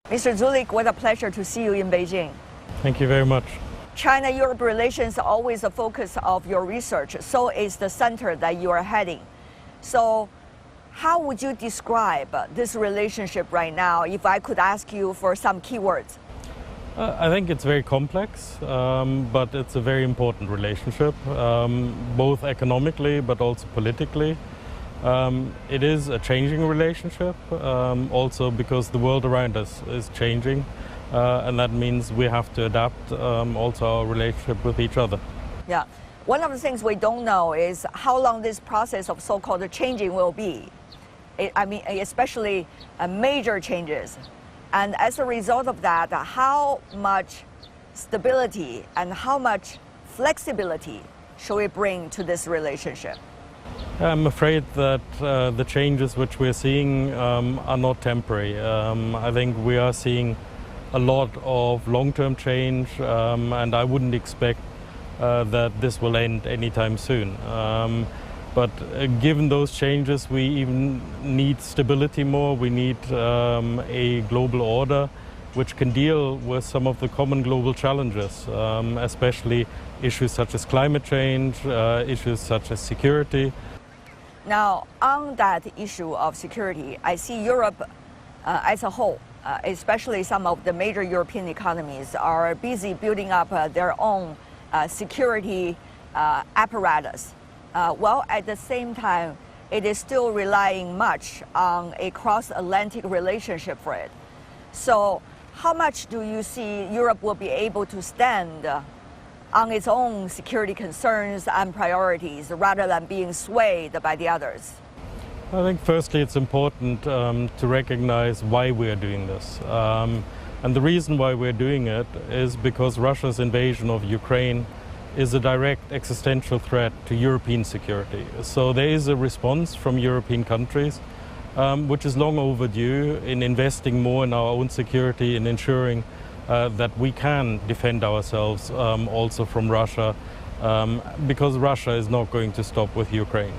Mr. Zuleeg, what a pleasure to see you in Beijing. Thank you very much. China-Europe relations are always a focus of your research. So is the center that you are heading. So how would you describe this relationship right now if I could ask you for some keywords? I think it's very complex, but it's a very important relationship, both economically but also politically. It is a changing relationship, also because the world around us is changing, and that means we have to adapt also our relationship with each other. Yeah. One of the things we don't know is how long this process of so-called changing will be. I mean, especially major changes. And as a result of that, how much stability and how much flexibility should we bring to this relationship? I'm afraid that the changes which we're seeing are not temporary. I think we are seeing a lot of long-term change, and I wouldn't expect that this will end anytime soon. But given those changes, we even need stability more. We need a global order which can deal with some of the common global challenges, especially issues such as climate change, issues such as security. Now, on that issue of security, I see Europe as a whole, especially some of the major European economies, are busy building up their own security apparatus. While at the same time, it is still relying much on a cross-Atlantic relationship for it. So how much do you see Europe will be able to stand on its own security concerns and priorities rather than being swayed by the others? I think firstly it's important to recognize why we are doing this. And the reason why we're doing it is because Russia's invasion of Ukraine is a direct existential threat to European security. So there is a response from European countries which is long overdue in investing more in our own security, in ensuring that we can defend ourselves also from Russia, because Russia is not going to stop with Ukraine.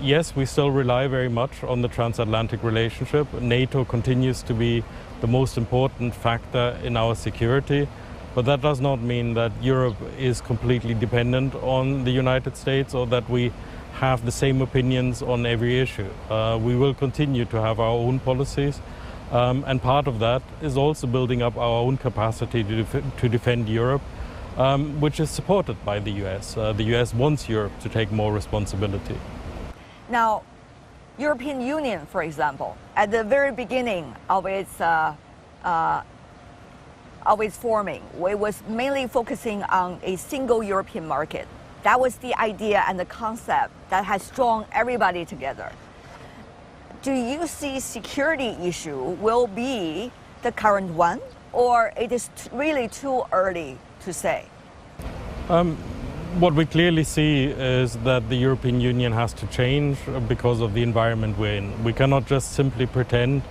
Yes, we still rely very much on the transatlantic relationship. NATO continues to be the most important factor in our security. But that does not mean that Europe is completely dependent on the United States or that we have the same opinions on every issue. We will continue to have our own policies, and part of that is also building up our own capacity to defend Europe, which is supported by the US. The US wants Europe to take more responsibility. Now, European Union, for example, at the very beginning of its forming, it was mainly focusing on a single European market. That was the idea and the concept that has drawn everybody together. Do you see security issue will be the current one, or it is really too early to say? What we clearly see is that the European Union has to change because of the environment we're in. We cannot just simply pretend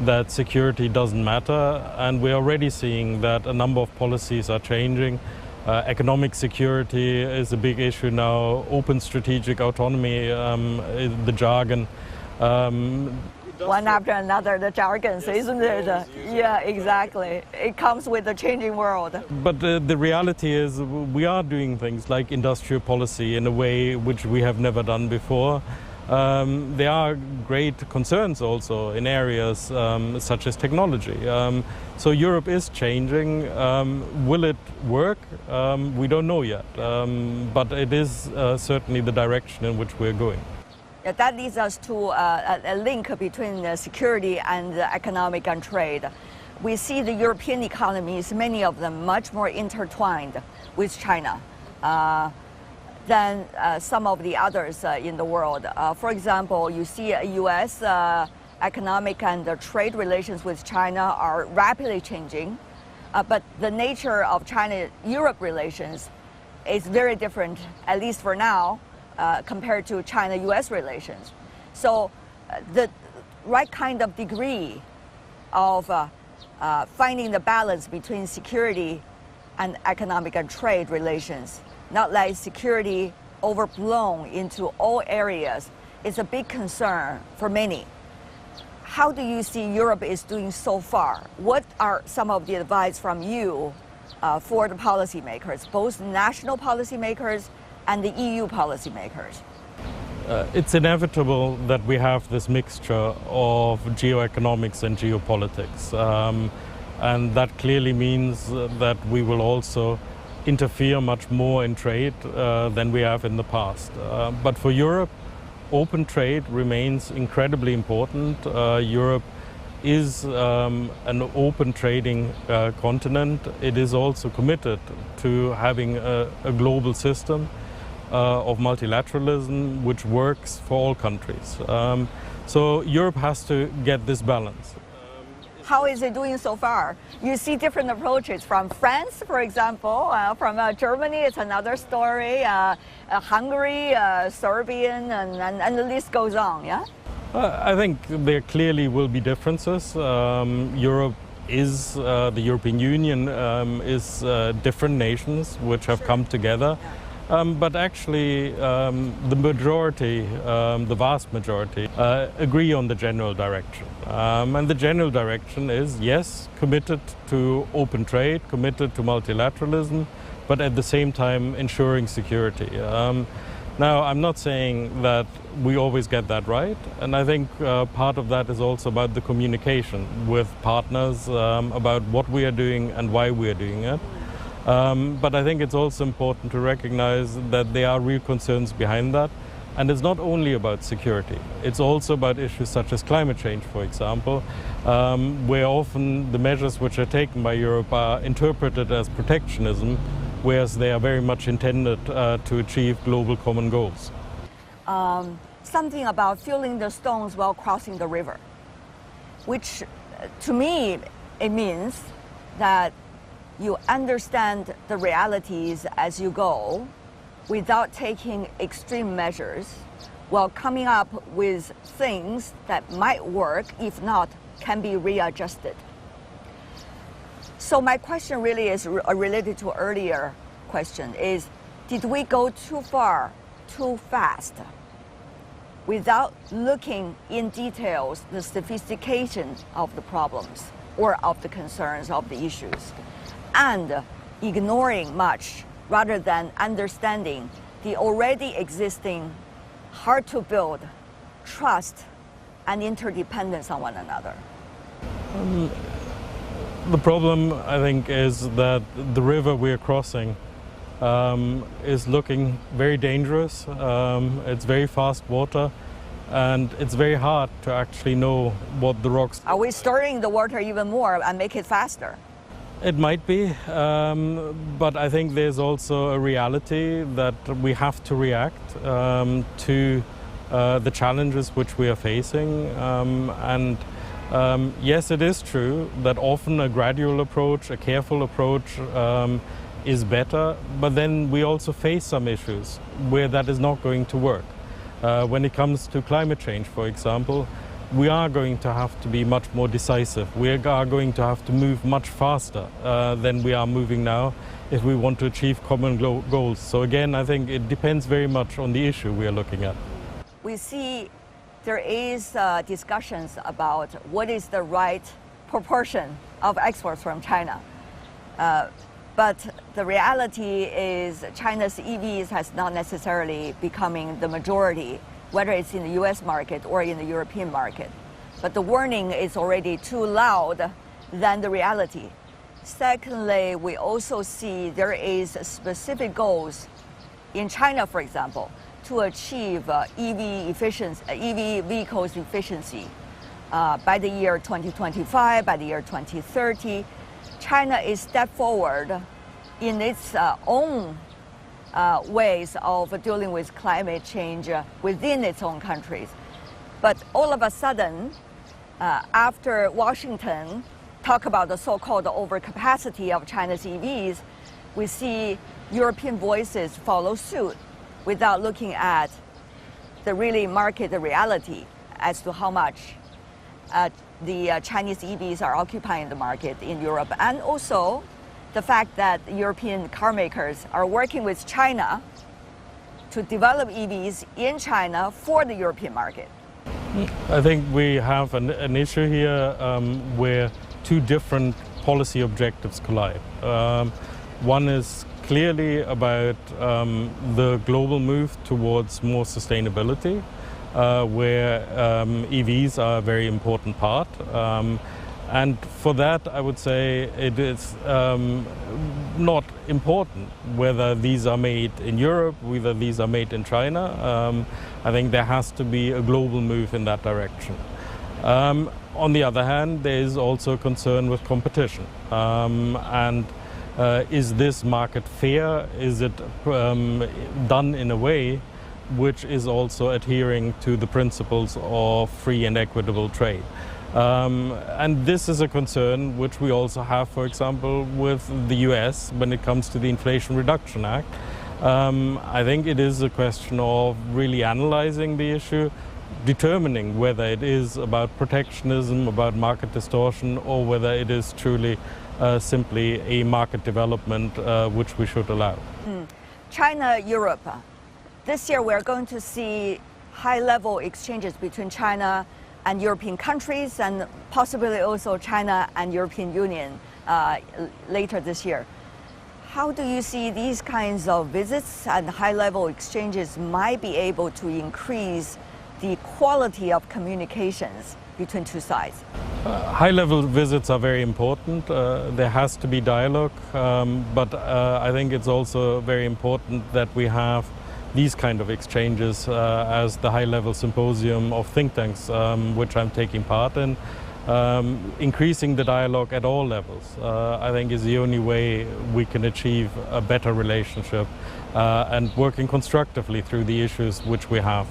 that security doesn't matter, and we're already seeing that a number of policies are changing. Economic security is a big issue now, open strategic autonomy, the jargon. One after another, the jargons, isn't it? Yeah, exactly. It comes with the changing world. But the reality is we are doing things like industrial policy in a way which we have never done before. There are great concerns also in areas such as technology. So Europe is changing. Will it work? We don't know yet, but it is certainly the direction in which we're going. Yeah, that leads us to a link between security and economic and trade. We see the European economies, many of them much more intertwined with China than some of the others in the world. For example, you see U.S. economic and trade relations with China are rapidly changing, but the nature of China-Europe relations is very different, at least for now, compared to China-U.S. relations. So the right kind of degree of finding the balance between security and economic and trade relations, not like security overblown into all areas, is a big concern for many. how do you see Europe is doing so far? What are some of the advice from you for the policymakers, both national policymakers and the EU policymakers? It's inevitable that we have this mixture of geoeconomics and geopolitics. And that clearly means that we will also interfere much more in trade than we have in the past. But for Europe, open trade remains incredibly important. Europe is an open trading continent. It is also committed to having a global system of multilateralism which works for all countries. So Europe has to get this balance. How is it doing so far? You see different approaches from France, for example, from Germany, it's another story, Hungary, Serbian, and the list goes on, yeah? I think there clearly will be differences. Europe is, the European Union is different nations which have come together. But actually, the majority, the vast majority, agree on the general direction. And the general direction is, yes, committed to open trade, committed to multilateralism, but at the same time ensuring security. Now, I'm not saying that we always get that right, and I think part of that is also about the communication with partners about what we are doing and why we are doing it. But I think it's also important to recognize that there are real concerns behind that. And it's not only about security. It's also about issues such as climate change, for example, where often the measures which are taken by Europe are interpreted as protectionism, whereas they are very much intended to achieve global common goals. Something about filling the stones while crossing the river, which to me, it means that you understand the realities as you go without taking extreme measures, while coming up with things that might work, if not, can be readjusted. So my question really is related to earlier question is, did we go too far, too fast, without looking in details the sophistication of the problems or of the concerns of the issues, and ignoring much rather than understanding the already existing, hard to build trust and interdependence on one another? The problem, I think, is that the river we're crossing is looking very dangerous. It's very fast water, and it's very hard to actually know what the rocks... Are we stirring the water even more and make it faster? It might be, but I think there's also a reality that we have to react to the challenges which we are facing. Yes, it is true that often a gradual approach, a careful approach is better, but then we also face some issues where that is not going to work. When it comes to climate change, for example, we are going to have to be much more decisive. We are going to have to move much faster than we are moving now if we want to achieve common goals. So again, I think it depends very much on the issue we are looking at. We see there is discussions about what is the right proportion of exports from China. But the reality is China's EVs has not necessarily becoming the majority, whether it's in the US market or in the European market. But the warning is already too loud than the reality. Secondly, we also see there is specific goals in China, for example, to achieve EV vehicles efficiency by the year 2025, by the year 2030. China is step forward in its own ways of dealing with climate change within its own countries. But all of a sudden, after Washington talk about the so-called overcapacity of China's EVs, we see European voices follow suit without looking at the really market reality as to how much the Chinese EVs are occupying the market in Europe, and also the fact that European car makers are working with China to develop EVs in China for the European market. I think we have an issue here where two different policy objectives collide. One is clearly about the global move towards more sustainability, where EVs are a very important part. And for that, I would say it is not important whether these are made in Europe, whether these are made in China. I think there has to be a global move in that direction. On the other hand, there is also concern with competition. Is this market fair? Is it done in a way which is also adhering to the principles of free and equitable trade? And this is a concern which we also have, for example, with the US when it comes to the Inflation Reduction Act. I think it is a question of really analyzing the issue, determining whether it is about protectionism, about market distortion, or whether it is truly simply a market development which we should allow. China, Europe. This year we're going to see high-level exchanges between China and European countries, and possibly also China and European Union later this year. How do you see these kinds of visits and high-level exchanges might be able to increase the quality of communications between two sides? High-level visits are very important. There has to be dialogue, but I think it's also very important that we have these kind of exchanges as the high-level symposium of think tanks, which I'm taking part in. Increasing the dialogue at all levels, I think, is the only way we can achieve a better relationship and working constructively through the issues which we have.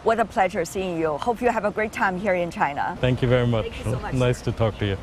What a pleasure seeing you. Hope you have a great time here in China. Thank you very much. Thank you so much. Nice to talk to you.